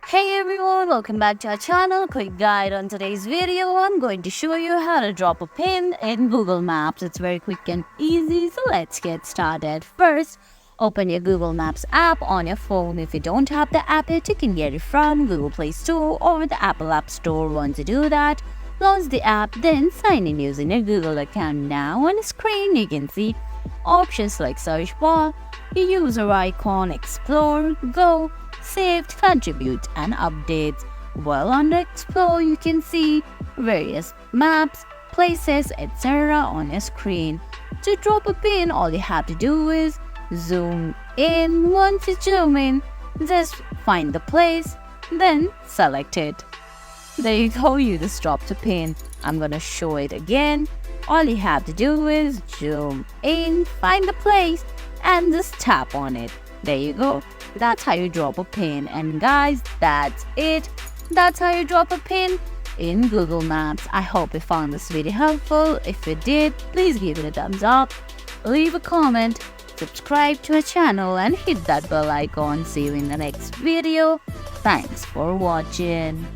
Hey everyone, welcome back to our channel. Quick guide on today's video. I'm going to show you how to drop a pin in Google Maps. It's very quick and easy, so let's get started. First, open your Google Maps app on your phone. If you don't have the app yet, you can get it from Google Play Store or the Apple App Store. Once you do that, launch the app, then sign in using your Google account. Now on the screen, you can see options like search bar, your user icon, explore, go, saved, contribute, and updates. While under explore, you can see various maps, places, etc. on your screen. To drop a pin, all you have to do is zoom in. Once you zoom in, just find the place, then select it. There you go, you just dropped a pin. I'm gonna show it again. All you have to do is zoom in, find the place, and just tap on it. There you go. That's how you drop a pin. And guys, that's it. That's how you drop a pin in Google Maps. I hope you found this video helpful. If you did, please give it a thumbs up, leave a comment, subscribe to our channel, and hit that bell icon. See you in the next video. Thanks for watching.